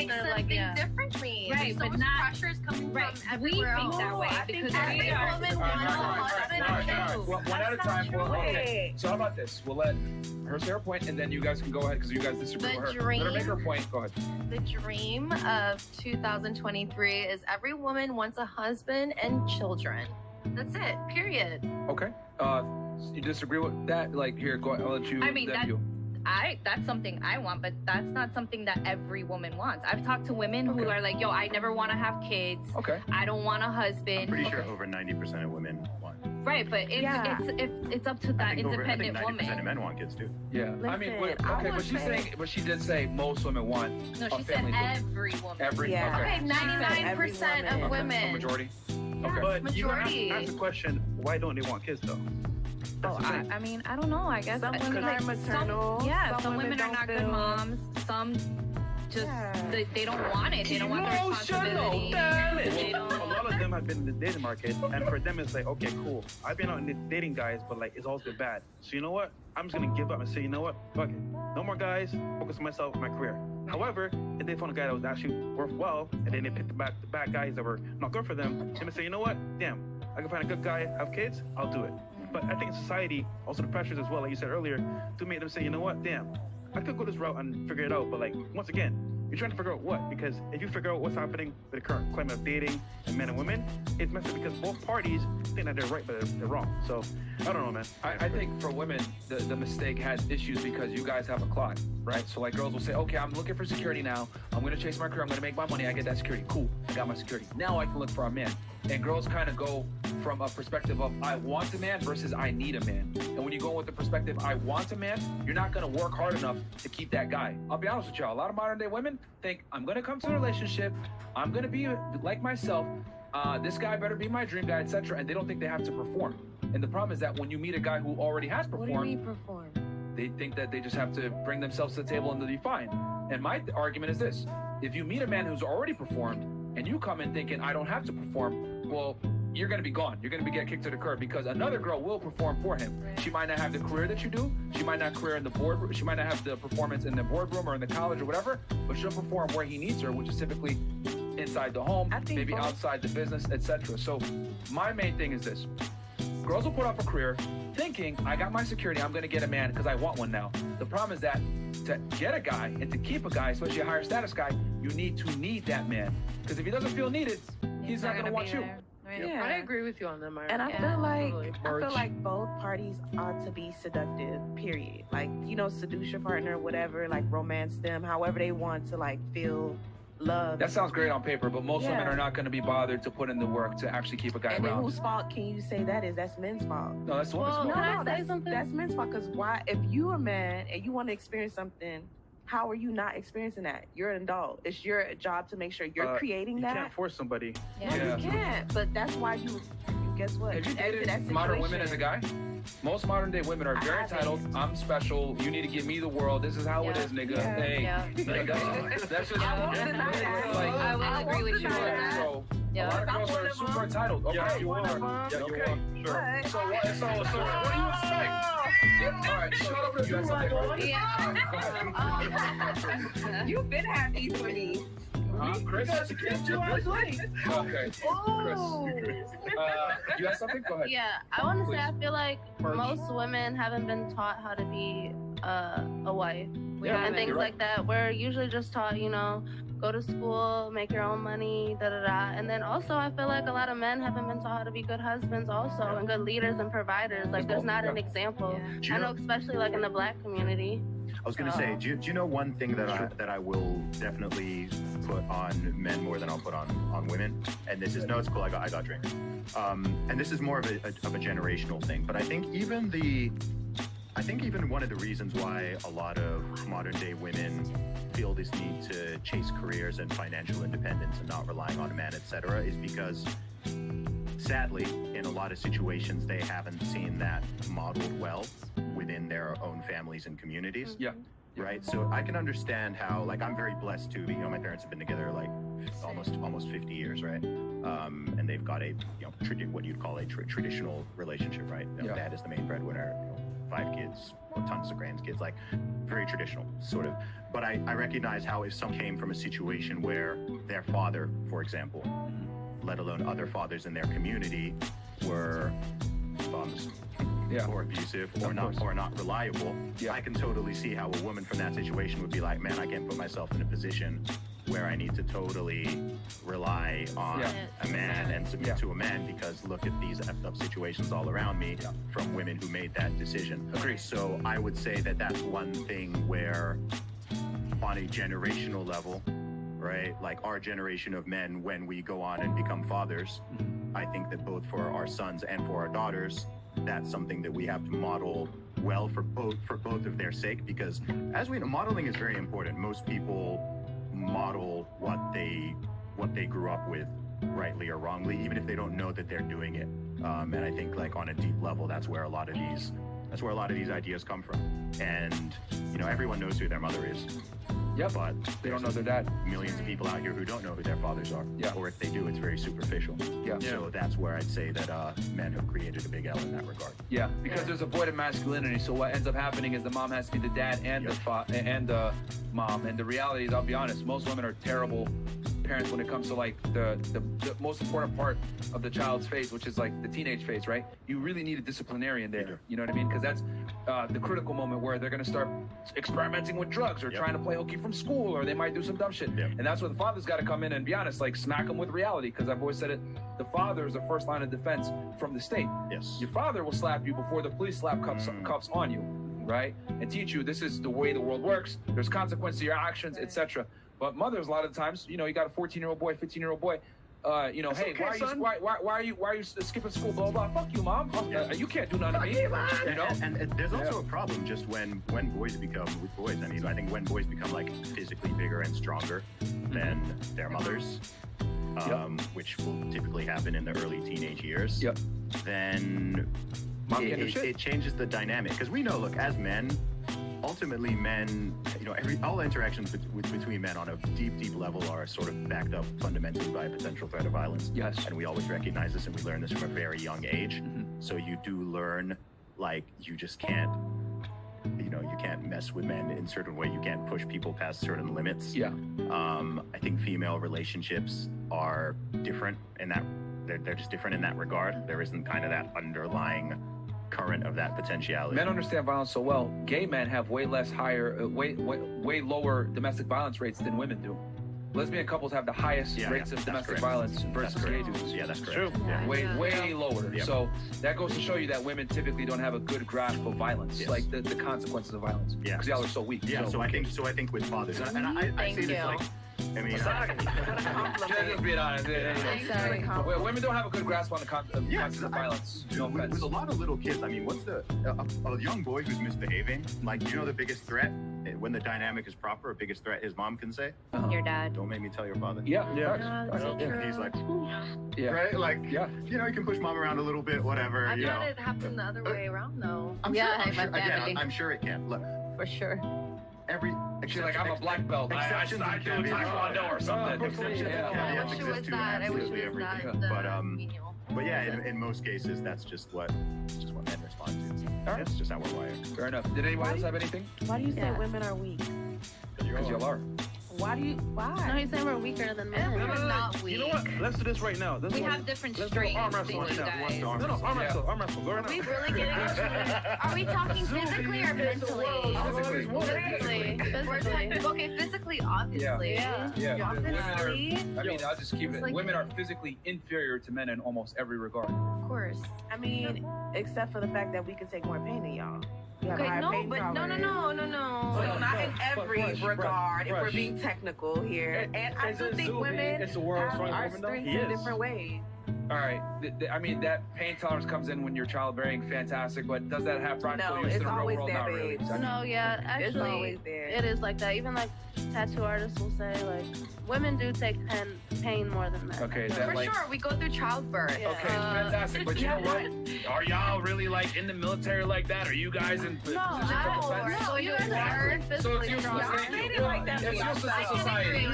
makes them think differently. Right, so but much not pressure is coming right. from We everywhere think else. that way because every we are. woman wants a husband too. One at a time. Okay. So how about this? We'll let her say her point, and then you guys can go ahead because you guys disagree with her. Let her make her point. Go ahead. The dream of 2023 is every woman wants a husband and children. That's it. Period. Okay. You disagree with that? Like, here, go ahead. I'll let you. I mean, that's something I want, but that's not something that every woman wants. I've talked to women who are like, yo, I never want to have kids. Okay. I don't want a husband. I'm pretty sure over 90% of women want. Right, but it's up to that independent I think 90% woman. of men want kids too. Yeah. I mean, but she did say most women want No, a she said family. every woman. Okay, 99% of women. A majority. Okay. But you majority. ask the question, why don't they want kids though? I mean, I don't know. I guess some women are maternal. Some women are not good moms. Some just they don't want it. They don't want the responsibility. They don't. A lot of them have been in the dating market, and for them it's like, okay, cool. I've been out in the dating guys, but like it's always been bad. So you know what? I'm just gonna give up and say, you know what? Fuck it. No more guys. Focus on myself and my career. However, if they found a guy that was actually worthwhile, and then they picked the bad guys that were not good for them, they say, you know what? Damn, I can find a good guy, have kids, I'll do it. But I think in society, also the pressures as well, like you said earlier, to make them say, you know what, damn, I could go this route and figure it out. But like, once again, you're trying to figure out what? Because if you figure out what's happening with the current climate of dating and men and women, it's messed up because both parties think that they're right, but they're wrong. So, I don't know, man. I think for women, the mistake has issues because you guys have a clock, right? So like girls will say, okay, I'm looking for security now. I'm going to chase my career. I'm going to make my money. I get that security. Cool. I got my security. Now I can look for a man. And girls kind of go from a perspective of I want a man versus I need a man. And when you go with the perspective I want a man, you're not going to work hard enough to keep that guy. I'll be honest with y'all. A lot of modern day women think I'm going to come to a relationship. I'm going to be like myself. This guy better be my dream guy, etc. And they don't think they have to perform. And the problem is that when you meet a guy who already has performed, What do you mean perform? they think that they just have to bring themselves to the table and they'll be fine. And my argument is this. If you meet a man who's already performed and you come in thinking I don't have to perform, well, you're going to be gone. You're going to get kicked to the curb because another girl will perform for him. Right. She might not have the career that you do. She might not career in the boardroom. She might not have the performance in the boardroom or in the college or whatever, but she'll perform where he needs her, which is typically inside the home, maybe outside the business, etc. So my main thing is this. Girls will put off a career thinking, I got my security, I'm going to get a man because I want one now. The problem is that to get a guy and to keep a guy, especially a higher status guy, you need to need that man. Because if he doesn't feel needed, he's not going to want you. Right. Yeah. I agree with you on that, Myra. And I feel like both parties ought to be seductive, period. Like, seduce your partner, whatever, like romance them, however they want to like feel love. That sounds great on paper, but most women are not going to be bothered to put in the work to actually keep a guy around. And then whose fault can you say that is? That's men's fault. No, that's women's fault. No, that's men's fault. Because why? If you're a man and you want to experience something, how are you not experiencing that? You're an adult. It's your job to make sure you're creating that. You can't force somebody. Yeah, you can't. But that's why you guess what? Have you dated modern women as a guy? Most modern day women are very entitled. I'm special. You need to give me the world. This is how it is, nigga. Hey, that's just. I will agree with you. So a lot of girls are super entitled. Okay, Yeah, you are. Yeah, you are. Sure. So what do you expect? All right, shut up. You have You've been happy for me. Chris, okay. Chris, you have something? Go ahead. Yeah, I want to say I feel like most women haven't been taught how to be a wife and things like that. We're usually just taught, go to school, make your own money, And then also I feel like a lot of men haven't been taught how to be good husbands also and good leaders and providers. Like there's not an example. I know especially like in the Black community. I was going to say, do you know one thing that I will definitely put on men more than I'll put on women? And this is, no, it's cool, I got drink. And this is more of a generational thing. But I think even one of the reasons why a lot of modern day women feel this need to chase careers and financial independence and not relying on a man, etc., is because sadly, in a lot of situations, they haven't seen that modeled well within their own families and communities. Yeah. Right. So I can understand how, like, I'm very blessed too. My parents have been together like almost 50 years, right? And they've got a what you'd call a traditional relationship, right? Dad is the main breadwinner. 5 kids, tons of grandkids, like very traditional, sort of. But I recognize how if someone came from a situation where their father, for example, let alone other fathers in their community, were bums, or abusive, or not reliable, I can totally see how a woman from that situation would be like, man, I can't put myself in a position where I need to totally rely on a man and submit to a man, because look at these effed up situations all around me from women who made that decision. Agree. So I would say that that's one thing where, on a generational level, right, like our generation of men, when we go on and become fathers, I think that both for our sons and for our daughters, that's something that we have to model well for both of their sake, because as we know, modeling is very important. Most people model what they grew up with, rightly or wrongly, even if they don't know that they're doing it. And I think, like, on a deep level, that's where a lot of these ideas come from. And everyone knows who their mother is. Yep. But they don't know their dad. Millions of people out here who don't know who their fathers are. Yeah. Or if they do, it's very superficial. Yeah. So that's where I'd say that men have created a big L in that regard. Yeah, because there's a void of masculinity. So what ends up happening is the mom has to be the dad and the mom. And the reality is, I'll be honest, most women are terrible parents when it comes to like the most important part of the child's phase, which is like the teenage phase, right? You really need a disciplinarian there. You know what I mean? Because that's the critical moment where they're going to start experimenting with drugs or trying to play hooky from school, or they might do some dumb shit. And that's where the father's got to come in and be honest, like smack them with reality. Because I've always said it, the father is the first line of defense from the state. Yes. Your father will slap you before the police slap cuffs on you, right? And teach you this is the way the world works. There's consequences to your actions, etc. But mothers, a lot of the times, you got a 14-year-old boy, 15-year-old boy, hey, okay, why are you skipping school? Blah blah. Fuck you, mom. You can't do nothing to me. And there's also a problem just when boys become with boys. I mean, I think when boys become like physically bigger and stronger than their mothers, which will typically happen in the early teenage years. Then it changes the dynamic, because we know, look, as men. Ultimately, men, all interactions between men on a deep level are sort of backed up fundamentally by a potential threat of violence. Yes. And we always recognize this, and we learn this from a very young age. So you do learn, like, you just can't, you can't mess with men in a certain way. You can't push people past certain limits. I think female relationships are different in that, they're just different in that regard. There isn't kind of that underlying current of that potentiality. Men understand violence so well. Gay men have way lower domestic violence rates than women do. Lesbian couples have the highest rates of domestic violence versus gay dudes. Yeah, that's correct. True. Way lower. So that goes to show you that women typically don't have a good grasp of violence, like the consequences of violence. Because y'all are so weak. So I think with fathers, and I say this like, I mean, just being honest. Women don't have a good grasp on the consequences of violence. No offense. With a lot of little kids, I mean, what's a young boy who's misbehaving? Like, the biggest threat when the dynamic is proper? Biggest threat his mom can say, your dad. Don't make me tell your father. Yeah. He's like, right? Like, you can push mom around a little bit, whatever. I thought it happened the other way around, though. I'm sure it can. Look, for sure. She's like, I'm a black belt. I do Taekwondo or something. Exceptions can be But yeah, in most cases, that's just what men respond to. That's just how we're wired. Fair enough. Did anyone else have anything? Why do you say women are weak? Because y'all are. Why? No, he's saying we're weaker than men. We're not weak. You know what? Let's do this right now. We have different strengths than you guys. No, arm wrestle. Arm wrestle. Go right now. Are we really getting into it? Are we talking physically or mentally? Physically. Okay, physically, obviously. I'll just keep it. Women are physically inferior to men in almost every regard. Of course. I mean, except for the fact that we can take more pain than y'all. Okay, no. So not in every regard, if we're being technical here. And I do think women have our strengths in different ways. All right. I mean, that pain tolerance comes in when you're childbearing, fantastic, but does that have practical use in the real world? Not really. No, actually, it's always there. It is like that. Even like tattoo artists will say, like, women do take pain more than men. Okay, is For that like... sure, we go through childbirth. Yeah. Okay, fantastic. But you know what? Are y'all really like in the military like that? Are you guys in positions of defense? No, you guys are So physically it's useless. strong. Thank you. It's useless in society. You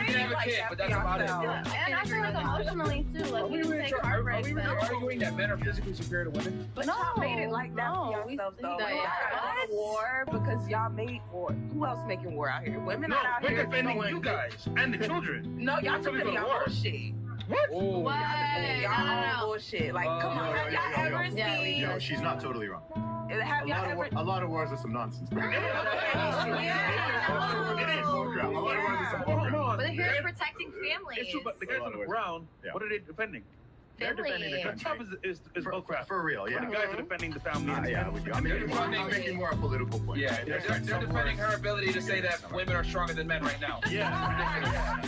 can have a kid, but that's about it. And I feel like emotionally too. Like we can take heartbreak. Are we arguing that men are physically superior to women? But y'all made it like that for yourselves, though. Y'all got war because y'all made war. Who else making war out here? Women No, not out we're here defending throwing- you guys and the children. No, y'all That's what we defending go to y'all war. bullshit. What? Oh. Y'all defending No, y'all no, own no. bullshit. Like, come on, have y'all ever seen? Yo, she's not totally wrong. Have y'all ever? A lot of wars are some nonsense. Bro. Yeah. It ain't full ground. A lot of wars are some full Hold ground. on. But here protecting families. It's true, but the guys on the ground, Yeah. what are they defending? They're defending the Family. The top country. is bullcrap. For real, yeah. The guys are defending the family. Yeah, with you. I'm making more a political point. Yeah, they're defending her ability to say that women are stronger than men right now. Yeah.